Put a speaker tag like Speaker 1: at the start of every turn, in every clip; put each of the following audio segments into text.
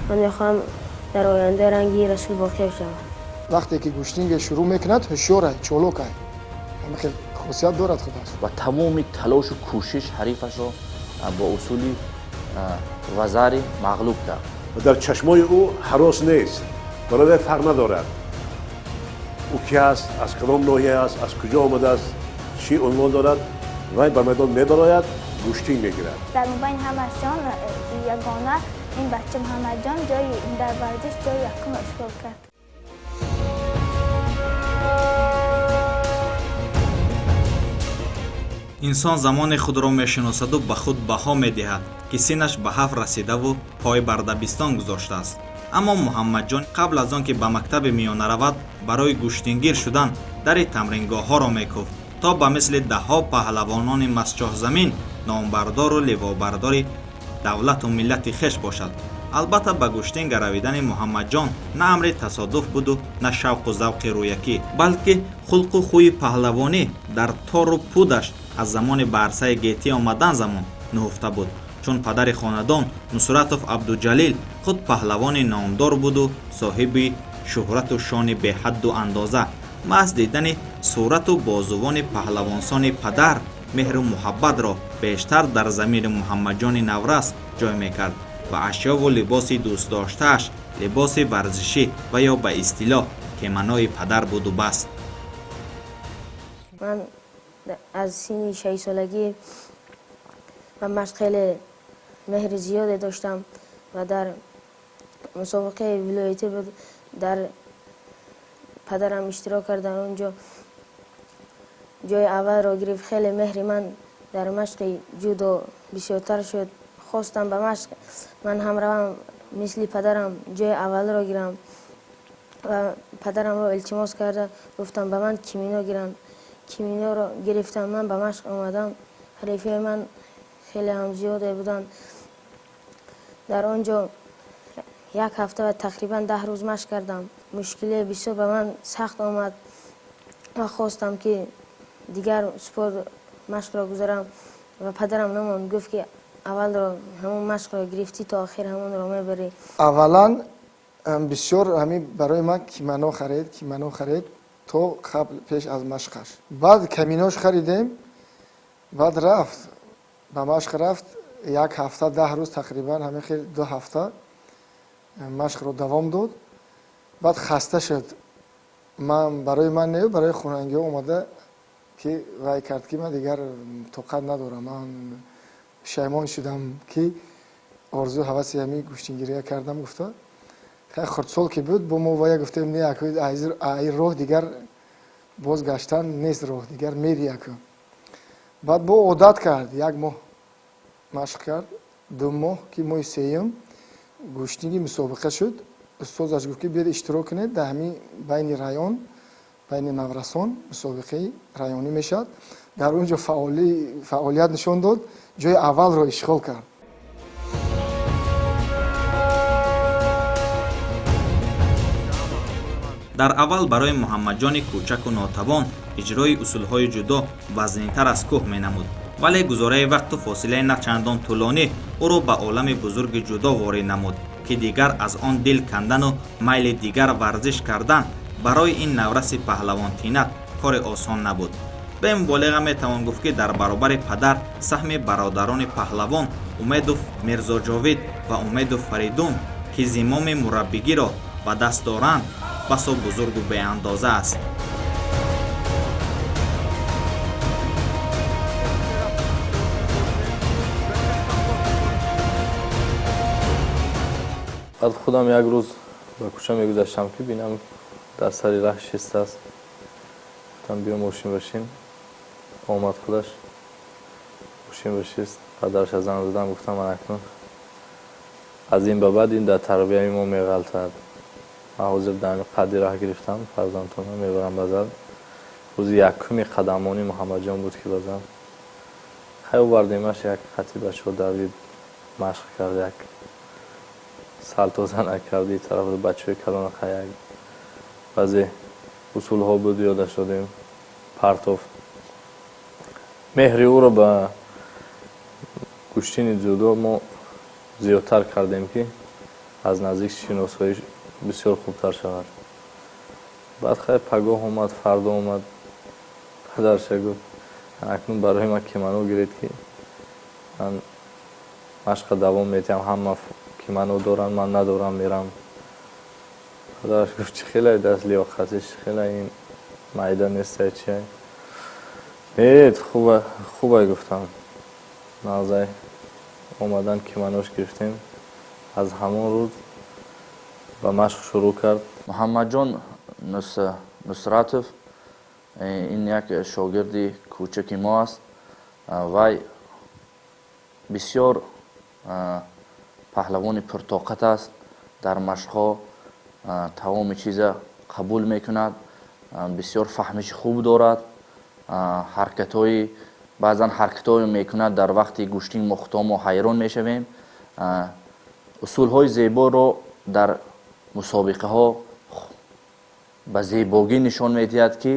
Speaker 1: من میخوام در آینده رنگی رسول باقی شوم.
Speaker 2: وقتی که گوشتینگ شروع میکند هوشیاره، چالوک است. همه خیلی خصوصیت دارد خودش.
Speaker 3: و تمام تلاش و کوشش حریفش را با اصول وزاری مغلوب کرد.
Speaker 4: و در چشمای او هراس نیست، برای فرق ندارد او کی است، از کدام ناحیه است، از کجا آمده است، چی عنوان دارد. وی به میدان میبراید، گوشتینگ میگیرد.
Speaker 5: در مابین همشان یگانه این بچه محمد جان جای در ورزش جای یکم اشغال کرد.
Speaker 6: инсон замони худро мешиносаду ба худ баҳо медиҳад ки синаш ба 7 расидаву пой бар дабистон гузоштааст. аммо муҳаммадҷон қабл аз он ки ба мактаби миёна равад барои гӯштингир шудан дари тамрингоҳҳоро мекуфт то ба мисли даҳҳо паҳлавонони масчоҳзамин номбардору ливобардори давлату миллати хеш бошад. албатта ба гӯштинга равидани муҳаммадҷон на амри тасодуф буду на шавқу завқи рӯякӣ, балки хулқу хӯи паҳлавонӣ дар тору пудаш аз замони ба арсаи гетӣ омадан замон нуҳуфта буд, чун падари хонадон Нусратов Абдуҷалил худ паҳлавони номдор буду соҳиби шӯҳрату шони беҳадду андоза. маҳз дидани сурату бозувони паҳлавонсони падар меҳру муҳаббатро бештар дар замири муҳаммадҷони наврас ҷой мекард ва ашёву либоси дӯстдоштааш либоси варзишӣ ва ё ба истилоҳ кеманои падар буду бас.
Speaker 1: من از سن 6 سالگی و مشق خیلی مهر زیادی داشتم و در مسابقه ولایتی بود در پدرم اشتراک کردن. اونجا جای اول را گرفت. خیلی مهر من در مشق جودو بسیارتر شد. خواستم به مشق من هم روم مثل پدرم جای اول را گیرم و پدرم را التماس کرده گفتم به من کیمینا گیرم. کیمینا را گرفتم. من به مشق آمدم. حریفه من خیلی هم زیاده بودن. در آنجا یک هفته و تقریبا 10 روز مشق کردم. مشکلی بسیار به من سخت آمد و خواستم که دیگر سپورت مشق را گذارم و پدرم نماند. گفت که اول را همون مشق را گرفتی تا آخر همون را میبری.
Speaker 2: اولا بسیار همین برای من کیمانو خرید تو قبل پیش از مشقش. بعد کمیناش خریدیم. بعد رفت به مشق رفت. یک هفته 10 روز تقریبا همین خیلی 2 هفته مشق رو دوام داد. بعد خسته شد. من برای من نه برای خوننگی اومده که وای کرد که من دیگر طاقت ندارم. من پشیمان شدم که آرزو هوس همین گوشتینگیری کردم. گفته خیلی خردسال که بود با ما وای گفتیم نه ای راه دیگر بازگشتن نیست، راه دیگر میری اکو. بعد با عادت کرد. 1 ماه مشق کرد. 2 ماه که ماه سوم گوشتینگی مسابقه شد. استادش گفت که بیاد اشتراک کنید در همین بین رایون بین نورسان مسابقه رایونی میشد. در اونجا فعالیت نشان داد. جای اول رو اشغال کرد.
Speaker 6: дар аввал барои муҳаммадҷони кӯчаку нотавон иҷрои усулҳои ҷудо вазнинтар аз кӯҳ менамуд, вале гузораи вақту фосилаи на чандон тӯлонӣ ӯро ба олами бузурги ҷудо ворӣ намуд ки дигар аз он дил кандану майли дигар варзиш кардан барои ин навраси паҳлавонтинак кори осон набуд. бе муболиға метавон гуфт ки дар баробари падар саҳми бародарони паҳлавон Умедов Мирзоҷовид ва Умедов Фаридун ки зимоми мураббигиро ба даст доранд басо бузургу беандоза аст.
Speaker 7: بعد خودم یک روز با کوچه میگذشتم که بینم در سری راه شسته است. گفتم بیا ماشین بشین. آمد خودش ماشین بشست. پدرش از زن دادم. گفتم من اکنون از این به بعد این در تربیه ما میغلطد. من حاضر در قدی راه گرفتم. فرزندتون میبرم بزد. روز یکمی قدمانی محمد جان بود که بزن. خیلی بردیمش یک خطی بچه دوید مشق کرد. یک سالتو زن کردی طرف بچه کلان خیلی بعضی اصول ها بود یادش دادیم. پرتوف مهری او رو به گوشتین جودو ما زیادتر کردیم که аз наздик шиносоиш бисёр хубтар шавад. баъд хай пагоҳ омад, фардо омад, падарша гуфт акнун барои ман кимано гиред ки ман машқа давом метиҳам, ҳама кимано доранд, ман надорам, мерам. падараш гуфт чӣ хелай даст лиёқатиш, чӣ хелай ин майда нестай чиай. нет хубай гуфтам. нағзай омадан киманош гирифтем. аз ҳамон рӯз ба машқ шурӯъ кард.
Speaker 3: муҳаммадҷон нусратов ин як шогирди кӯчаки мо аст. вай бисёр паҳлавони пуртоқат аст. дар машқҳо тамоми чиза қабул мекунад. бисёр фаҳмиши хуб дорад. баъзан ҳаракатҳое мекунад дар вақти гӯштин мо хуто мо ҳайрон мешавем. усулҳои зеборо дар мусобиқаҳо ба зебогӣ нишон медиҳад ки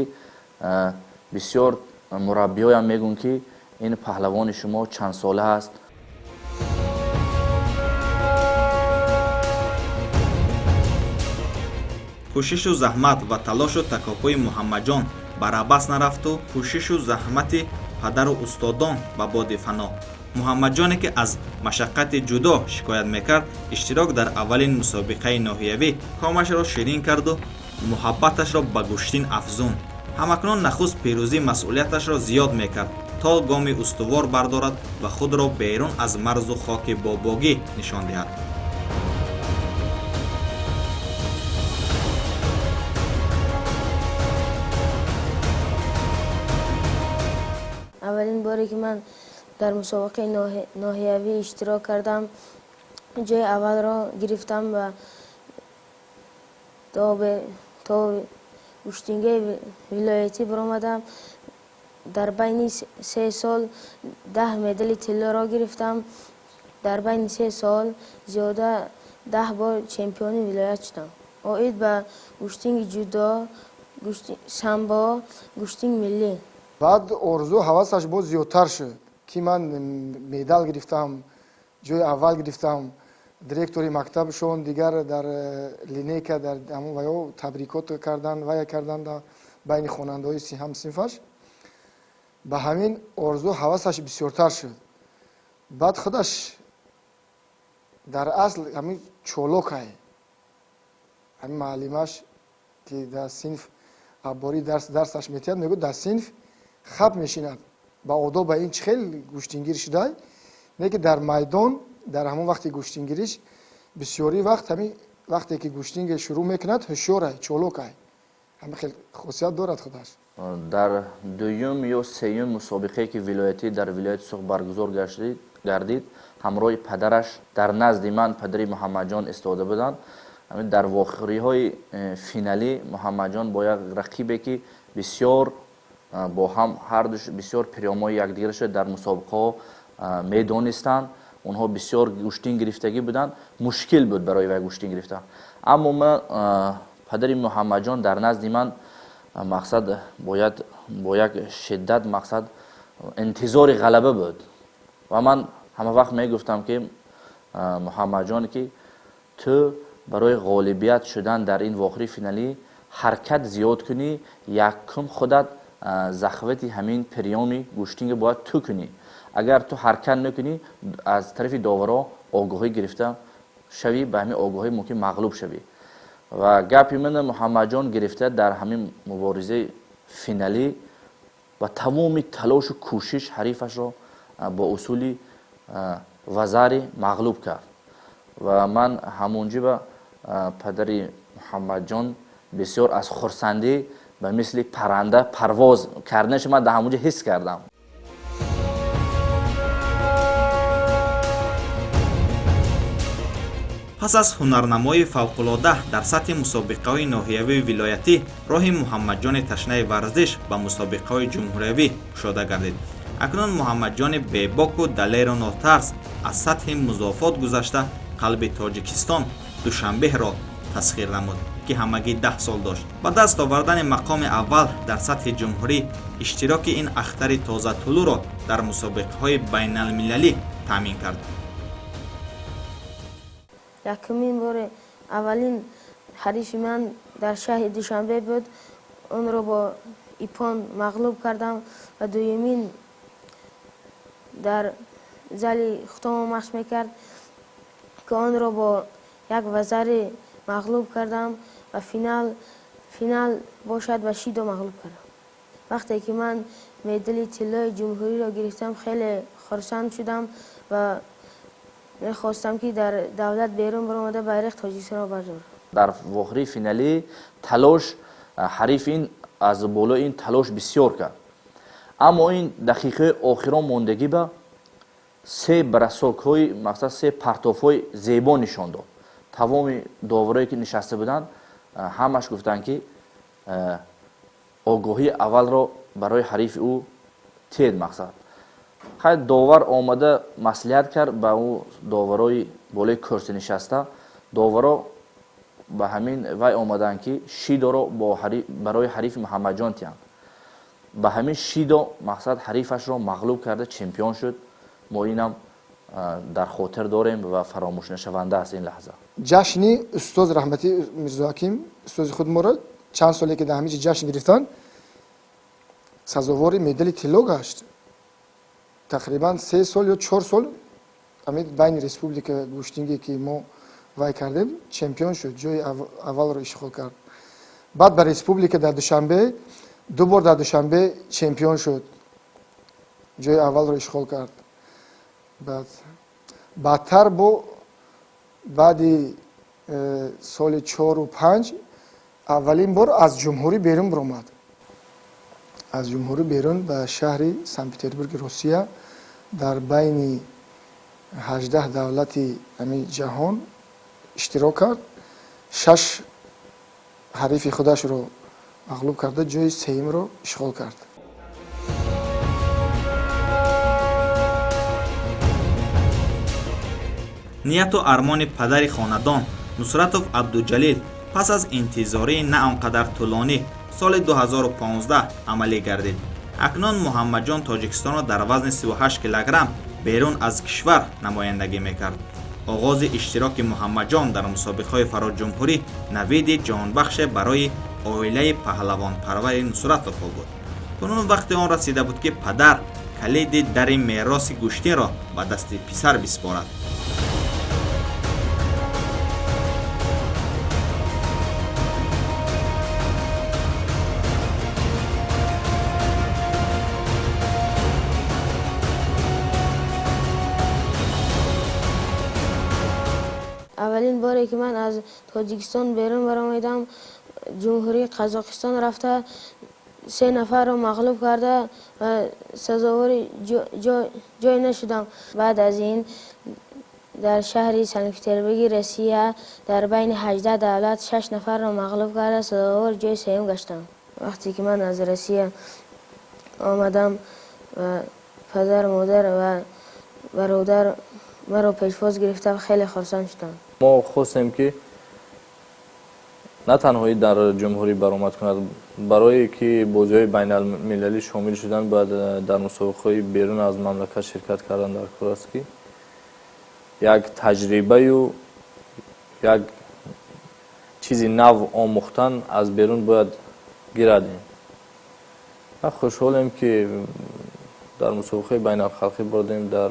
Speaker 3: бисёр мураббиҳоям мегӯянд ки ин паҳлавони шумо чандсола аст.
Speaker 6: кӯшишу заҳмат ва талошу такофуи муҳаммадҷон барабас нарафту кӯшишу заҳмати падару устодон ба боди фано. муҳаммадҷоне ки аз машаққати ҷудо шикоят мекард, иштирок дар аввалин мусобиқаи ноҳиявӣ комашро ширин карду муҳаббаташро ба гӯштин афзун. ҳамакнун нахуст пирӯзӣ масъулияташро зиёд мекард то гоми устувор бардорад ва худро берун аз марзу хоки бобогӣ нишон диҳад.
Speaker 1: аввалин боре ки ман дар мусобиқаи ноҳиявӣ иштирок кардам, ҷои аввалро гирифтам ва то гӯштингаи вилоятӣ баромадам. дар байни 3 сол 10 медали тиллоро гирифтам. дар байни 3 сол зиёда 10 бор чемпиони вилоят шудам. оид ба гӯштинги ҷудо, самбо, гӯштинги миллӣ.
Speaker 2: баъд орзу ҳавасаш боз зиёдтар шуд ки ман медал гирифтам, ҷои аввал гирифтам. директори мактабшон дигар дар линейка дар ваё табрикот кардан вая кардан дар байни хонандаҳои ҳамсинфаш. ба ҳамин орзу ҳавасаш бисёртар шуд. баъд худаш дар асл ҳамин чолокай, ҳамин маълимаш ки дар синф аббори дарсаш метиҳад мегӯяд дар синф хаб мешинад ба одоба ин чӣ хел гӯштингир шудай, не ки дар майдон дар ҳамон вақти гӯштингириш бисёри вақт ҳамин вақте ки гӯштинге шурӯъ мекунад ҳушёрай, чолокай, ҳамин хел хусусият дорад худаш.
Speaker 3: дар дуюм ё сеюм мусобиқае ки вилоятӣ дар вилояти Суғ баргузор гардид, ҳамроҳи падараш дар назди ман падари муҳаммадҷон истода буданд. дар вохӯриҳои финалӣ муҳаммадҷон бо як рақибе ки бисёр бо ҳам ҳарду бисёр пиёмои якдигарашро дар мусобиқаҳо медонистанд. онҳо бисёр гӯштин гирифтагӣ буданд. мушкил буд барои вай гӯштин гирифтан. аммо ман падари муҳаммадҷон дар назди ман мақсад бо як шиддат мақсад интизори ғалаба буд. ва ман ҳама вақт мегуфтам ки муҳаммадҷон ки ту барои ғолибият шудан дар ин вохӯрии финалӣ ҳаракат зиёд кунӣ, якум худат захвати ҳамин приёми гӯштинга бояд ту кунӣ. агар ту ҳаракат накунӣ, аз тарафи доваро огоҳӣ гирифта шавӣ, ба ҳамин огоҳӣ мумкин мағлуб шавӣ. ва гапи мана муҳаммадҷон гирифта дар ҳамин муборизаи финалӣ ба тамоми талошу кӯшиш ҳарифашро бо усули вазари мағлуб кард. ва ман ҳамонҷиба падари муҳаммадҷон бисёр аз хурсандӣ ба мисли парранда парвоз карданашо ман дар ҳамонҷа ҳис кардам.
Speaker 6: пас аз ҳунарнамои фавқулода дар сатҳи мусобиқаҳои ноҳиявии вилоятӣ, роҳи муҳаммадҷони ташнаи варзиш ба мусобиқаҳои ҷумҳуриявӣ кушода гардид. акнун муҳаммадҷони бебоку далеру нотарс аз сатҳи музофот гузашта қалби тоҷикистон душанбеҳро тасхир намуд ки ҳамагӣ 10 сол дошт. ба даст овардани мақоми аввал дар сатҳи ҷумҳурӣ иштироки ин ахтари тозатулӯро дар мусобиқаҳои байналмилалӣ таъмин кард.
Speaker 1: یکمین بار اولین حریف من در شهر دوشنبه بود. اون رو با ایپان مغلوب کردم و دومین در زل ختام مشق میکرد که آن رو با یک وزر مغلوب کردم و فینال باشد و شیدو مغلوب کردم. وقتی که من مدال طلای جمهوری را گرفتم خیلی خرسند شدم و میخواستم که در دولت بیرون برآمده بیرق تاجیکستان را بردارم.
Speaker 3: در واخری فینالی تلاش حریف این از بالا این تلاش بسیار کرد، اما این دقیقه آخران موندگی به سه برساک های مثلا سه پرتاف های زیبا نشان داد. تمام داورایی که نشسته بودند همش گفتند که آگاهی اول را برای حریف او تید مقصد. خیلی داور آمده مصلحت کرد به او داورای بالای کرسی نشسته. داورا به همین وی آمدن که شیدا را برای حریف محمد جان تیند. به همین شیدا مقصد حریفش را مغلوب کرده، چمپیون شد. ما اینم در خاطر داریم و فراموش نشونده است این لحظه.
Speaker 2: جشنی استاد رحمتی میرزا حکیم استاد خود ما را چند سالی که در همین جشن گرفتن سزاوار مدال طلا گشت. تقریبا 3 سال یا 4 سال امید بین ریسپوبلیکا گوشتینگی که ما وای کردیم چمپیون شد، جای اول رو اشغال کرد. بعد بر ریسپوبلیکا در دوشنبه 2 بار در دوشنبه چمپیون شد، جای اول رو اشغال کرد. بعدتر با بعد سال 4 و 5 اولین بار از جمهوری بیرون برآمد. از جمهوری بیرون به شهر سن پترزبورگ روسیه در بین 18 دولت همین جهان اشتراک کرد. 6 حریف خودش رو مغلوب کرده، جای سوم رو اشغال کرد.
Speaker 6: نیت و ارمان پدر خاندان نصرتوف عبدالجلیل پس از انتظاری نه آنقدر طولانی سال 2015 عملی گردید. اکنون محمد جان تاجیکستان را در وزن 38 کیلوگرم بیرون از کشور نمایندگی میکرد. آغاز اشتراک محمد جان در مسابقه‌های فرار جمهوری نوید جانبخش برای عائله پهلوان پرور نصرتوف بود. کنون وقت آن رسیده بود که پدر کلید در میراث گوشتی را به دست پسر بسپارد.
Speaker 1: اولین باری که من از تاجیکستان بیرون برآمدم جمهوری قزاقستان رفته 3 نفر رو مغلوب کرده و سزاوار جای نشدم. بعد از این در شهر سن پترزبورگ روسیه در بین 18 دولت 6 نفر رو مغلوب کرده، سزاوار جای سوم گشتم. وقتی که من از روسیه آمدم و پدر مادر و برادر مرا پیشواز گرفته خیلی خرسند شدم.
Speaker 7: ما خواستیم که نه تنهایی در جمهوری برآمد کند، برای که بازی‌های بین المللی شامل شدن باید در مسابقه‌های بیرون از مملکت شرکت کردن در کار است که یک تجربه و یک چیزی نو آموختن از بیرون باید گیردیم. و خوشحالیم که در مسابقه بین الخلقی بردیم، در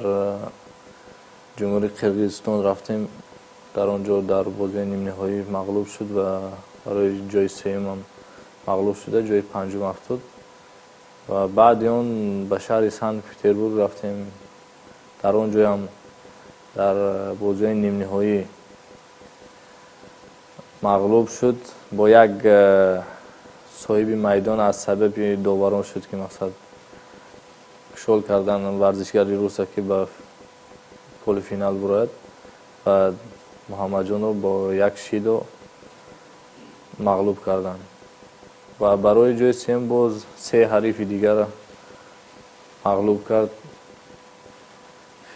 Speaker 7: جمهوری قرقیزستان رفتیم، در آنجا در بازی نیم نهایی مغلوب شد و برای جای سوم هم مغلوب شده، جای پنجم افتاد. و بعد اون به شهر سن پترزبورگ رفتیم، در آنجا هم در بازی نیم نهایی مغلوب شد. با یک صاحب میدان از سبب داوران شد که مقصد شل کردن ورزشگری روسا که به پول فینال برد و محمد جان رو با یک شیدو مغلوب کردن و برای جای سوم باز 3 حریف دیگر مغلوب کرد.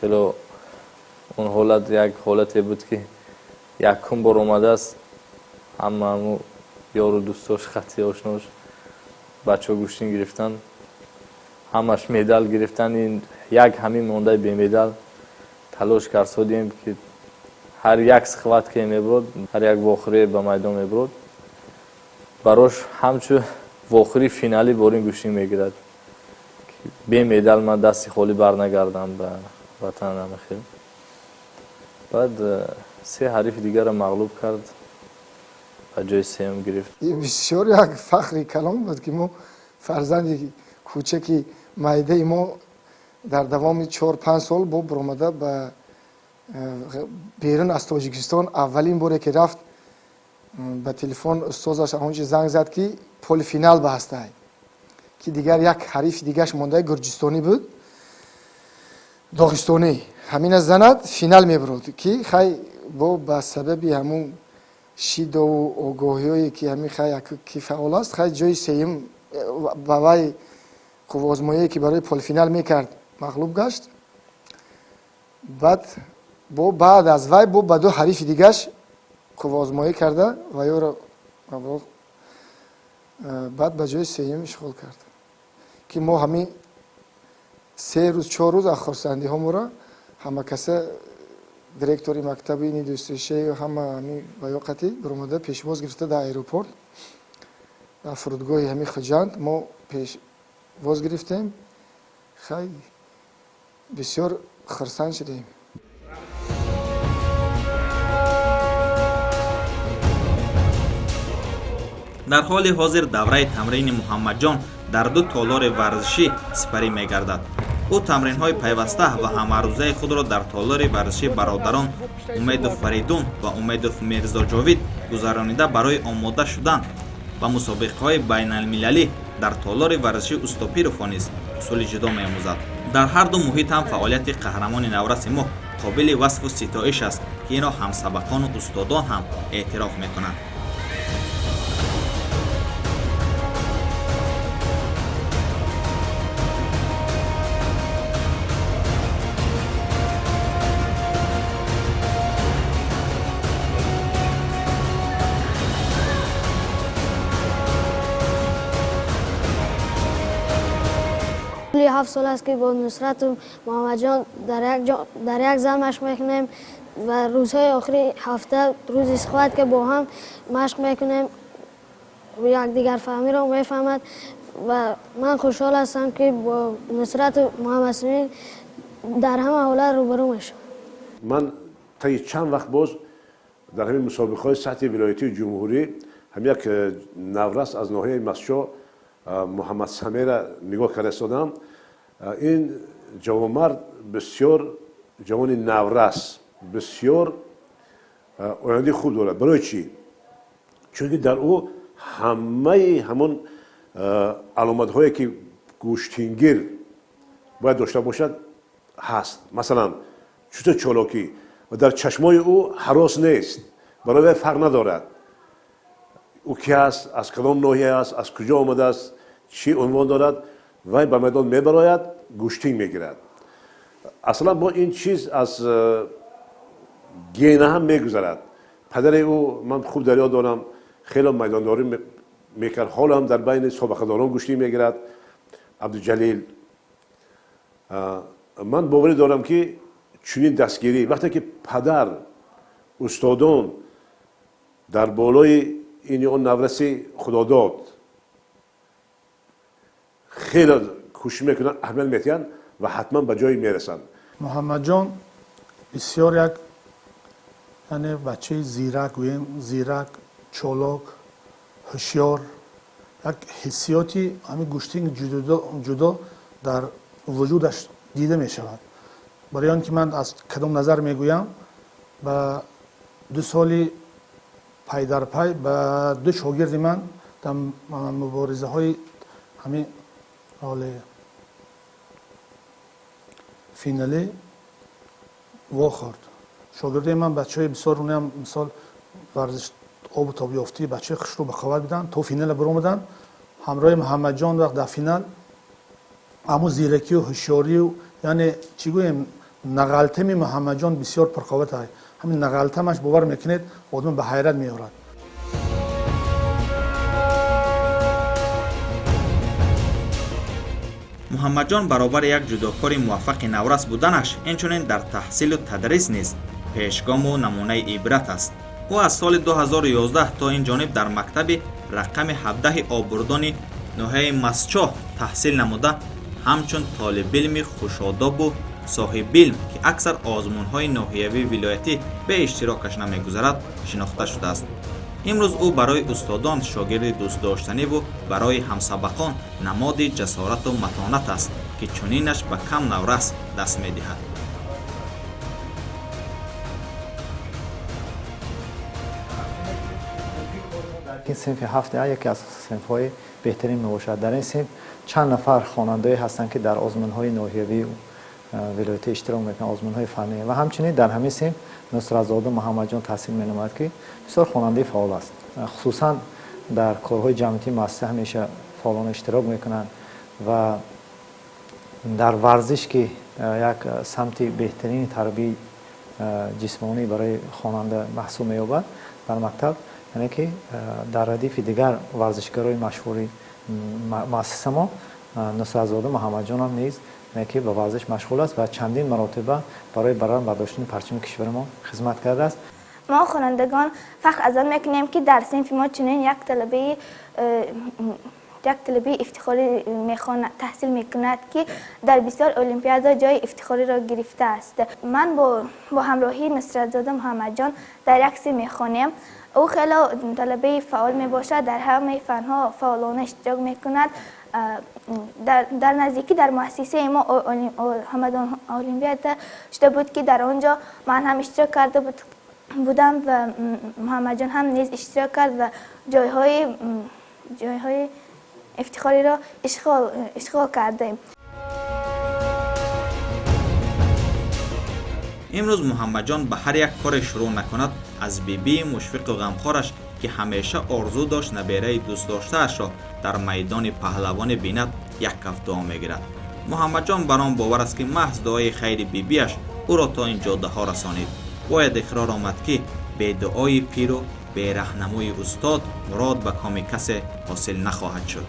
Speaker 7: خیلی اون حالت یک حالتی بود که یکم بار اومده است، همه یار و دوستاش خطی آشناش بچه ها گوشتین گرفتن، همش مدال گرفتن. این یک همین مونده به مدال تلاش کرد سادیم که ҳар як схват ке мебурд, ҳар як вохӯрие ба майдон мебурд, барош ҳамчу вохӯри финалӣ борин гӯштинг мегирад. Бе медал ман дасти холӣ барнагардам ба ватанам. Баъд се ҳарифи дигарро мағлуб кард, ба ҷои сеюм гирифт.
Speaker 2: бисёр як фахри калон буд ки мо фарзанди кӯчаки майдаи мо дар давоми 4-5 сол бо биромада ба берун аз Тоҷикистон аввалин боре ки рафт ба телефон устозаш ончи занг зад ки полифинал баҳастай, ки дигар як ҳарифи дигаш мондаи гурҷистонӣ буд, доғистонӣ. ҳамина занад финал мебурд ки хай бо ба сабаби ҳамун шидову огоҳиҳое ки ҳамин хай ки фаъол аст, хай ҷои сеюм ба вай қуввозмоие ки барои полифинал мекард мағлуб гашт. баъд аз вай бо ба ду ҳарифи дигаш қуввозмоӣ карда ва ёро баъд ба ҷои сеюм ишғол кард, ки мо ҳамин 3 рӯз 4 рӯз аз хурсандиҳомора ҳама каса директори мактаби индустрияшаи ҳама ҳамин ваёқати биромада пешвоз гирифта дар аэропорт, дар фурудгоҳи ҳамин Хуҷанд мо пешвоз гирифтем. хай бисёр хурсанд шудем.
Speaker 6: дар ҳоли ҳозир давраи тамрини муҳаммадҷон дар ду толори варзишӣ сипарӣ мегардад. ӯ тамринҳои пайваста ва ҳамарӯзаи худро дар толори варзиши бародарон Умедов Фаридун ва Умедов Мирзоҷовид гузаронида барои омода шудан ба мусобиқаҳои байналмилалӣ дар толори варзиши Устопировҳо низ усули ҷудо меомӯзад. дар ҳар ду муҳит ҳам фаъолияти қаҳрамони Навраси мо қобили васфу ситоиш аст, ки инро ҳамсабақону устодон ҳам эътироф мекунанд.
Speaker 8: کلی 7 سال است که با نصرت و محمد جان در یک زن مشق میکنیم و روزهای آخری هفته روز اسخوات که با هم مشق میکنیم و یکدیگر فهمی را میفهمد و من خوشحال هستم که با نصرت و محمد سمیر در همه حالت روبرو میشم.
Speaker 4: من تا چند وقت باز در همین مسابقه‌های سطح ولایتی جمهوری هم یک نورس از ناحیه مسجد محمد سمیر را نگاه کردم. این جوانمرد بسیار جوان نورس، بسیار آینده خوب دارد. برای چی؟ چون در او همون علامت هایی که گوشتینگیر باید داشته باشد هست. مثلا چطور چالاکی و در چشمای او هراس نیست، برای فرق ندارد او کی است، از کدام ناحیه است، از کجا آمده است، چی عنوان دارد، وای به میدان میبراید، گوشتینگ میگیرد. اصلا با این چیز از گینه هم میگذرد. پدر او من خوب در یاد دارم، خیلی میدانداری میکرد، حالا هم در بین سابقه داران گوشتینگ میگیرد. عبدالجلیل، من باوری دارم که چنین دستگیری وقتی که پدر استادان در بالای این اون نورسی خداداد خیلی کوشش میکنن، عمل میکنن و حتما به جایی میرسن.
Speaker 9: محمد جان بسیار یک یعنی بچه زیرک گوییم، زیرک، چالاک، هوشیار، یک حسیاتی همین گوشتینگ جدا در وجودش دیده میشود. برای آنکه من از کدام نظر میگویم، با 2 سالی پای در پای با 2 شاگرد من در مبارزه های همین حال فینالی واخورد. شاگرد من بچه های بسیار رونه هم مثال ورزش آب و تاب یافتی بچه خشرو بخواد بدن تا فینال برآمدن. همراه محمد جان وقت در فینال اما زیرکی و هوشیاری و یعنی چی گویم نقلته می محمد جان بسیار پرقوت است. همین نقلته مش باور میکنید آدم به حیرت میآورد.
Speaker 6: муҳаммадҷон баробар як ҷудокори муваффақи наврас буданаш инчунин дар таҳсилу тадрис низ پیشگام و نمونه عبرت است. او از سال 2011 تا این جانب در مکتب رقم 17 آبردان ناحیه مسچاه تحصیل نموده، همچون طالب علم خوشاداب و صاحب علم که اکثر آزمون‌های ناحیوی ولایتی به اشتراکش نمی‌گذرد شناخته شده است. امروز او برای استادان شاگرد دوست داشتنی و برای همسبقان نماد جسارت و متانت است که چنینش به کم نورس دست می‌دهد.
Speaker 10: این صنف 7 یکی از صنف‌های بهترین میباشد. در این صنف چند نفر خواننده هستند که در آزمون‌های ناحیوی ولایتی اشتراک میکنند، آزمون‌های فنی، و همچنین در همین صنف نصرت‌زاده محمد جان تحصیل می‌نماید که بسیار خواننده فعال است. خصوصا در کارهای جمعیتی مؤسسه همیشه فعالانه اشتراک میکنند و در ورزش که یک سمت بهترین تربیت جسمانی برای خواننده محسوب می‌یابد در مکتب، یعنی که در ردیف دیگر ورزشکارای مشهوری مؤسسه ما نصرت‌زاده محمد جان هم نیز که به ورزش مشغول است و چندین مراتبه برای برآورد برداشتن پرچم کشور ما خدمت کرده است.
Speaker 5: ما خوانندگان فخر از آن میکنیم که در صنف ما چنین یک طلبه افتخاری تحصیل میکند که در بسیار المپیادها جای افتخاری را گرفته است. من با همراهی نصرت‌زاده محمد جان در یک صنف میخوانیم. او خیلی طلبه فعال می باشد، در همه فنها فعالانه اشتراک می کند. در نزدیکی در مؤسسه ما همدان المپیاد شده بود که در آنجا من هم اشتراک کرده بودم و محمد جان هم نیز اشتراک کرد و جایهای افتخاری را اشغال کردیم.
Speaker 6: امروز محمد جان به هر یک کار شروع نکند از بیبی مشفق و غمخوارش که همیشه آرزو داشت نبیره دوست داشته‌اش را در میدان پهلوان بیند یک کف دعا میگیرد. محمد جان بر آن باور است که محض دعای خیر بیبیش او را تا این جاده ها رسانید. باید اقرار آمد که به دعای پیر و به راهنمای استاد مراد به کام کسی حاصل نخواهد شد.